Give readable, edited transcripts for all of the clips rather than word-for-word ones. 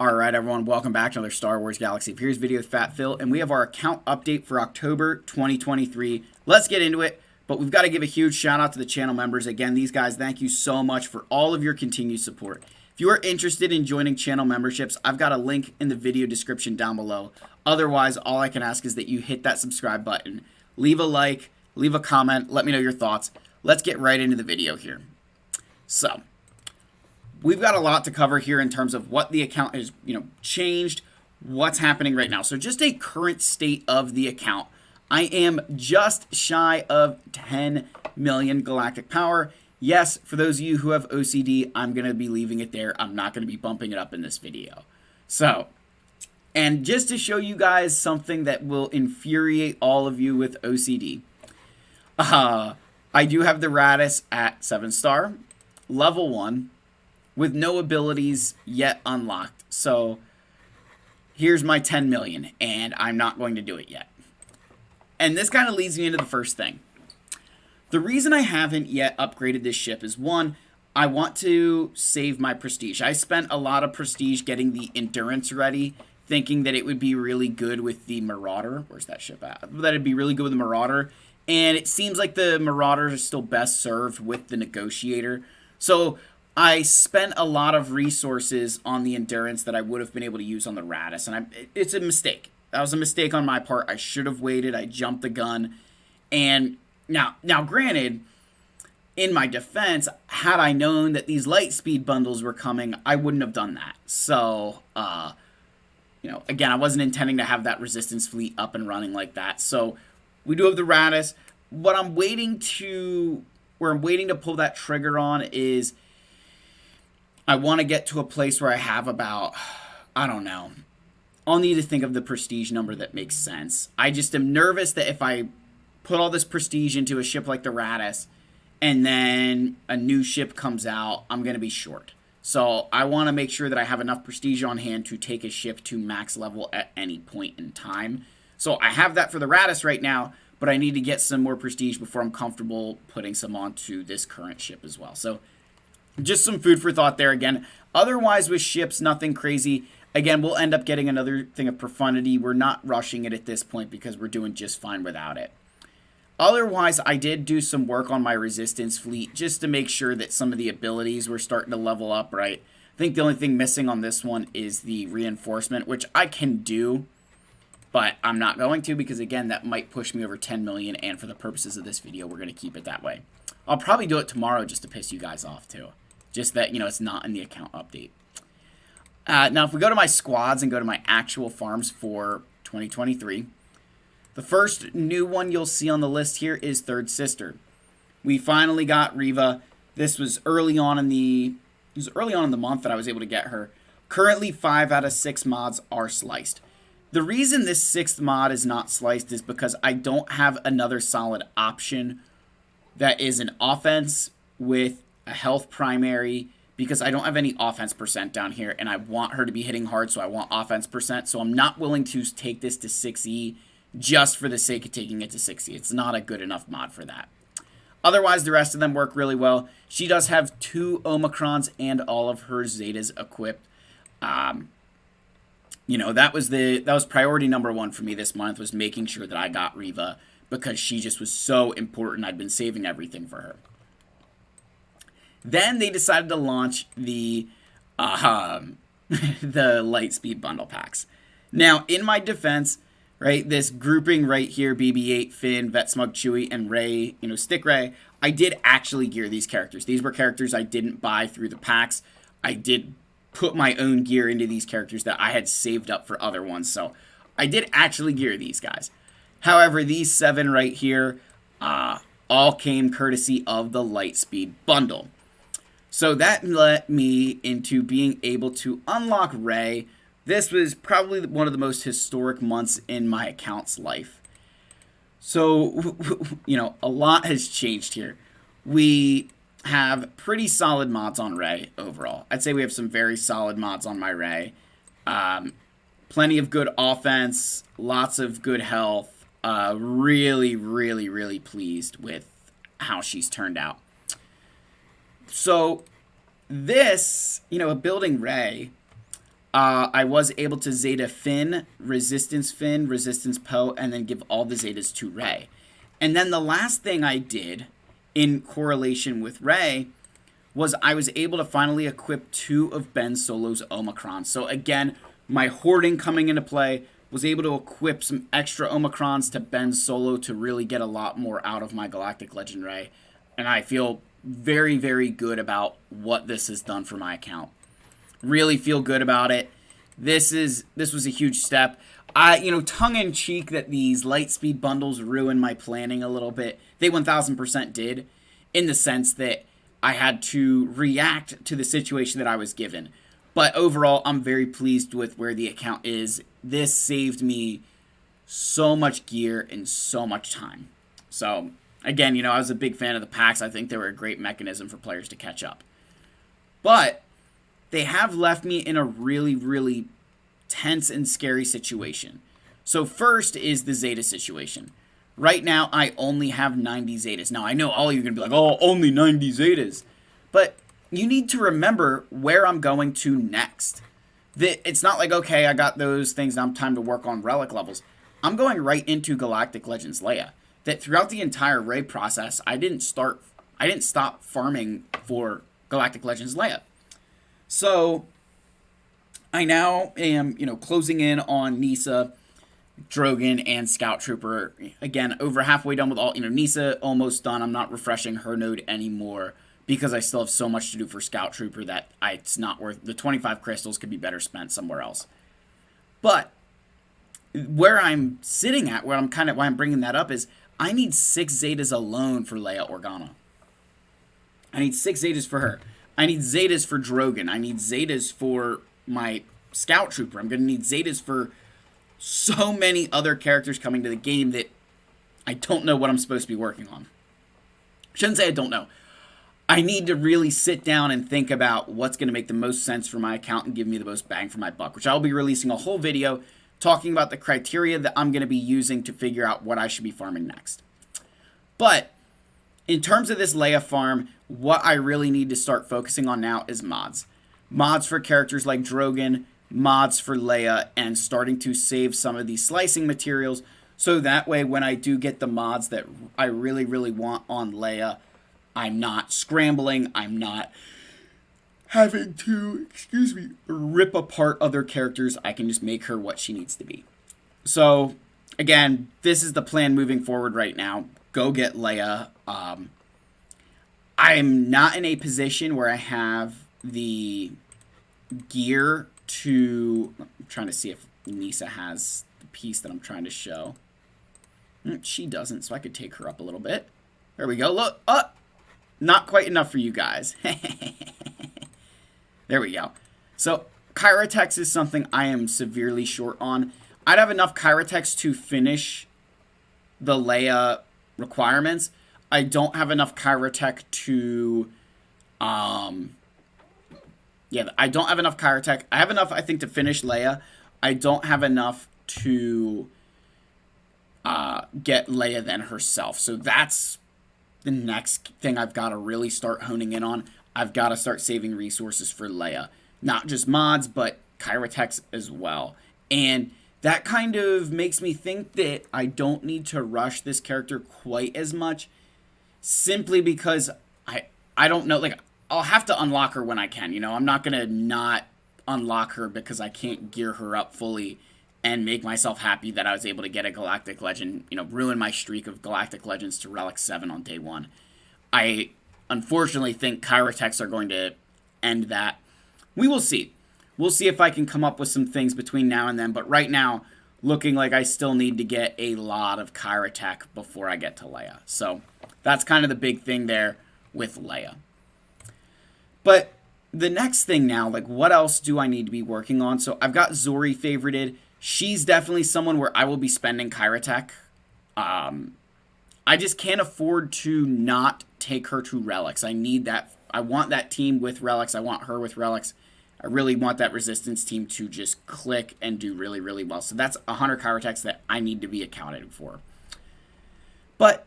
Alright everyone, welcome back to another Star Wars Galaxy of Heroes video with Fat Phil, and we have our account update for October 2023. Let's get into it, but we've got to give a huge shout out to the channel members. Again, these guys, thank you so much for all of your continued support. If you are interested in joining channel memberships, I've got a link in the video description down below. Otherwise, all I can ask is that you hit that subscribe button, leave a like, leave a comment, let me know your thoughts. Let's get right into the video here. So, we've got a lot to cover here in terms of what the account has, changed, what's happening right now. So just a current state of the account. I am just shy of 10 million galactic power. Yes, for those of you who have OCD, I'm going to be leaving it there. I'm not going to be bumping it up in this video. So, and just to show you guys something that will infuriate all of you with OCD, I do have the Radis at 7-star, level 1, with no abilities yet unlocked. So here's my 10 million, and I'm not going to do it yet. And this kind of leads me into the first thing. The reason I haven't yet upgraded this ship is, one, I want to save my prestige. I spent a lot of prestige getting the endurance ready, thinking that it would be really good with the Marauder. Where's that ship at? That it'd be really good with the Marauder. And it seems like the Marauders are still best served with the Negotiator. So I spent a lot of resources on the endurance that I would have been able to use on the Radis, and it's a mistake. That was a mistake on my part. I should have waited. I jumped the gun. And now granted, in my defense, had I known that these Lightspeed bundles were coming, I wouldn't have done that. So, again, I wasn't intending to have that resistance fleet up and running like that. So we do have the Radis. What I'm waiting to, where I'm waiting to pull that trigger on is, I want to get to a place where I have about, I don't know, I'll need to think of the prestige number that makes sense. I just am nervous that if I put all this prestige into a ship like the Radis and then a new ship comes out, I'm going to be short. So I want to make sure that I have enough prestige on hand to take a ship to max level at any point in time. So I have that for the Radis right now, but I need to get some more prestige before I'm comfortable putting some onto this current ship as well. So just some food for thought there again. Otherwise, with ships, nothing crazy. Again, we'll end up getting another thing of profundity. We're not rushing it at this point because we're doing just fine without it. Otherwise, I did do some work on my resistance fleet just to make sure that some of the abilities were starting to level up, right? I think the only thing missing on this one is the reinforcement, which I can do, but I'm not going to because, again, that might push me over 10 million, and for the purposes of this video, we're going to keep it that way. I'll probably do it tomorrow just to piss you guys off, too. Just that, it's not in the account update. Now, if we go to my squads and go to my actual farms for 2023, the first new one you'll see on the list here is Third Sister. We finally got Riva. This was early on in the month that I was able to get her. Currently, 5 out of 6 mods are sliced. The reason this 6th mod is not sliced is because I don't have another solid option that is an offense with a health primary, because I don't have any offense percent down here, and I want her to be hitting hard, so I want offense percent. So I'm not willing to take this to 6E just for the sake of taking it to 6E. It's not a good enough mod for that. Otherwise, the rest of them work really well. She does have 2 Omicrons and all of her Zetas equipped. That was priority number 1 for me this month, was making sure that I got Riva, because she just was so important. I'd been saving everything for her. Then they decided to launch the Lightspeed bundle packs. Now, in my defense, right, this grouping right here, BB-8, Finn, Vet Smug, Chewie, and Rey, Stick Rey, I did actually gear these characters. These were characters I didn't buy through the packs. I did put my own gear into these characters that I had saved up for other ones. So I did actually gear these guys. However, these 7 right here all came courtesy of the Lightspeed bundle. So that led me into being able to unlock Rey. This was probably one of the most historic months in my account's life. So, a lot has changed here. We have pretty solid mods on Rey overall. I'd say we have some very solid mods on my Rey. Plenty of good offense, lots of good health. Really, really, really pleased with how she's turned out. So this, building Rey, I was able to Zeta Finn, Resistance Poe, and then give all the Zetas to Rey. And then the last thing I did in correlation with Rey was I was able to finally equip 2 of Ben Solo's Omicrons. So again, my hoarding coming into play, was able to equip some extra Omicrons to Ben Solo to really get a lot more out of my Galactic Legend Rey. And I feel very, very good about what this has done for my account. Really feel good about it. This was a huge step. Tongue in cheek that these Lightspeed bundles ruined my planning a little bit. They 1000% did, in the sense that I had to react to the situation that I was given. But overall, I'm very pleased with where the account is. This saved me so much gear and so much time. So, again, I was a big fan of the packs. I think they were a great mechanism for players to catch up. But they have left me in a really, really tense and scary situation. So first is the Zeta situation. Right now, I only have 90 Zetas. Now, I know all of you are going to be like, oh, only 90 Zetas. But you need to remember where I'm going to next. It's not like, okay, I got those things, now I'm time to work on relic levels. I'm going right into Galactic Legends Leia. That throughout the entire raid process, I didn't stop farming for Galactic Legends Leia. So I now am, closing in on Nisa, Drogon, and Scout Trooper. Again, over halfway done with all, Nisa almost done. I'm not refreshing her node anymore because I still have so much to do for Scout Trooper that it's not worth, the 25 crystals could be better spent somewhere else. But where I'm sitting at, why I'm bringing that up is I need 6 Zetas alone for Leia Organa. I need 6 Zetas for her. I need Zetas for Drogon. I need Zetas for my Scout Trooper. I'm going to need Zetas for so many other characters coming to the game that I don't know what I'm supposed to be working on. Shouldn't say I don't know. I need to really sit down and think about what's going to make the most sense for my account and give me the most bang for my buck, which I'll be releasing a whole video talking about the criteria that I'm going to be using to figure out what I should be farming next. But in terms of this Leia farm, what I really need to start focusing on now is mods. Mods for characters like Drogon, mods for Leia, and starting to save some of these slicing materials so that way when I do get the mods that I really, really want on Leia, I'm not scrambling, I'm not having to, rip apart other characters. I can just make her what she needs to be. So, again, this is the plan moving forward right now. Go get Leia. I'm not in a position where I have the gear to... I'm trying to see if Nisa has the piece that I'm trying to show. She doesn't, so I could take her up a little bit. There we go. Look, not quite enough for you guys. There we go. So, Kyratex is something I am severely short on. I'd have enough Kyratex to finish the Leia requirements. I don't have enough Kyratech to, I don't have enough Kyratech. I have enough, I think, to finish Leia. I don't have enough to get Leia then herself. So that's the next thing I've got to really start honing in on. I've got to start saving resources for Leia. Not just mods, but Kyratex as well. And that kind of makes me think that I don't need to rush this character quite as much. Simply because I don't know, like, I'll have to unlock her when I can, I'm not going to not unlock her because I can't gear her up fully and make myself happy that I was able to get a Galactic Legend, ruin my streak of Galactic Legends to Relic 7 on day 1. I unfortunately think Kyratex are going to end that. We will see. We'll see if I can come up with some things between now and then, but right now, looking like I still need to get a lot of Kyratech before I get to Leia. So that's kind of the big thing there with Leia. But the next thing now, like, what else do I need to be working on? So I've got Zori favorited. She's definitely someone where I will be spending Kyratech. I just can't afford to not take her to Relics. I need that. I want that team with Relics. I want her with Relics. I really want that Resistance team to just click and do really, really well. So that's 100 Kyratechs that I need to be accounted for. But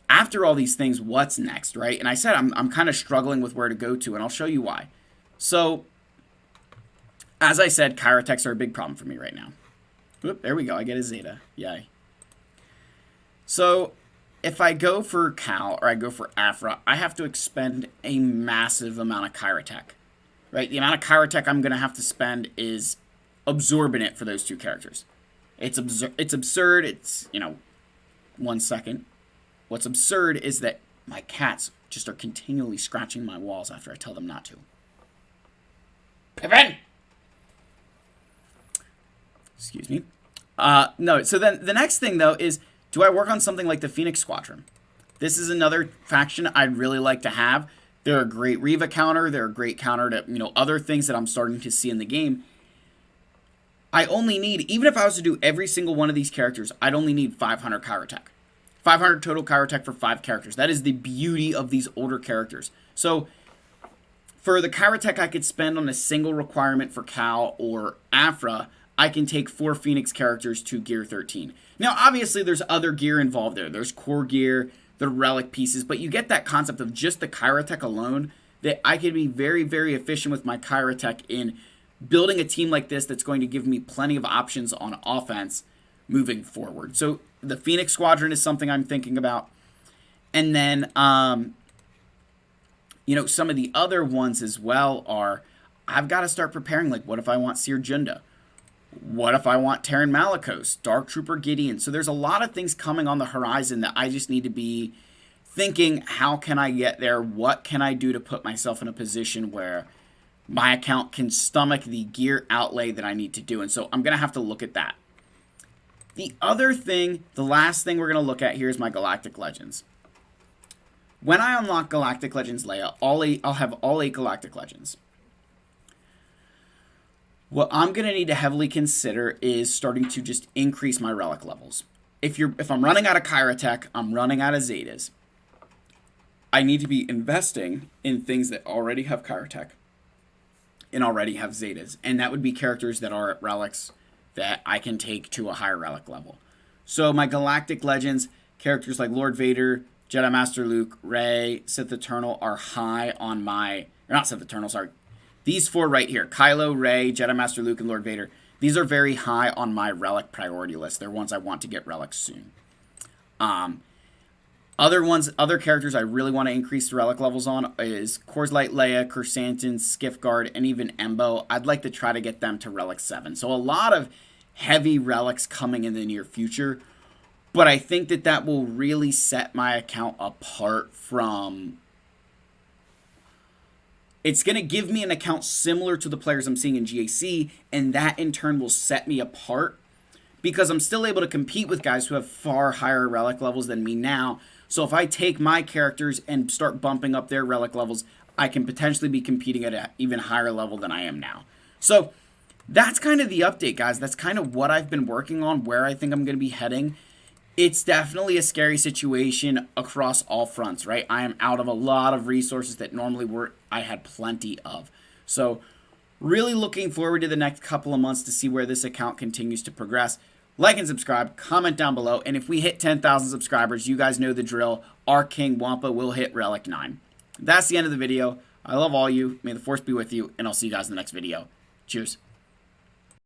after all these things, what's next, right? And I said I'm kind of struggling with where to go to, and I'll show you why. So As I said, Chirotechs are a big problem for me right now. Oop, there we go. I get a Zeta. Yay. So if I go for Cal or I go for Aphra, I have to expend a massive amount of Chirotech. Right? The amount of Chirotech I'm going to have to spend is absorbent for those two characters. It's absurd. It's, 1 second. What's absurd is that my cats just are continually scratching my walls after I tell them not to. Pippin! Excuse me. No, so then the next thing, though, is do I work on something like the Phoenix Squadron? This is another faction I'd really like to have. They're a great Reva counter. They're a great counter to, other things that I'm starting to see in the game. I only need, even if I was to do every single one of these characters, I'd only need 500 Chirotech. 500 total Chirotech for 5 characters. That is the beauty of these older characters. So for the Chirotech I could spend on a single requirement for Cal or Aphra, I can take 4 Phoenix characters to gear 13. Now, obviously, there's other gear involved there. There's core gear, the relic pieces, but you get that concept of just the Chirotech alone, that I can be very, very efficient with my Chirotech in building a team like this that's going to give me plenty of options on offense moving forward. So the Phoenix Squadron is something I'm thinking about. And then, some of the other ones as well are, I've got to start preparing, like, what if I want Seer Junda? What if I want Terran Malicos, Dark Trooper Gideon? So there's a lot of things coming on the horizon that I just need to be thinking, how can I get there? What can I do to put myself in a position where my account can stomach the gear outlay that I need to do? And so I'm going to have to look at that. The other thing, the last thing we're going to look at here is my Galactic Legends. When I unlock Galactic Legends Leia, I'll have all 8 Galactic Legends. What I'm going to need to heavily consider is starting to just increase my relic levels. If I'm running out of Chirotech, I'm running out of Zetas, I need to be investing in things that already have Chirotech and already have Zetas. And that would be characters that are at relics that I can take to a higher relic level. So my Galactic Legends, characters like Lord Vader, Jedi Master Luke, Rey, Sith Eternal are high on my... Or not Sith Eternal, sorry. These 4 right here, Kylo, Rey, Jedi Master Luke, and Lord Vader, these are very high on my relic priority list. They're ones I want to get relics soon. Other characters I really want to increase the relic levels on is Coors Light Leia, Chrysanthemum, Skiff-Guard, and even Embo. I'd like to try to get them to relic 7. So a lot of heavy relics coming in the near future, but I think that will really set my account apart from... It's going to give me an account similar to the players I'm seeing in GAC, and that in turn will set me apart because I'm still able to compete with guys who have far higher relic levels than me now. So if I take my characters and start bumping up their relic levels, I can potentially be competing at an even higher level than I am now. So that's kind of the update, guys. That's kind of what I've been working on, where I think I'm going to be heading. It's definitely a scary situation across all fronts, right? I am out of a lot of resources that normally I had plenty of. So really looking forward to the next couple of months to see where this account continues to progress. Like and subscribe, comment down below, and if we hit 10,000 subscribers, you guys know the drill. Our King Wampa will hit Relic 9. That's the end of the video. I love all you. May the Force be with you, and I'll see you guys in the next video. Cheers.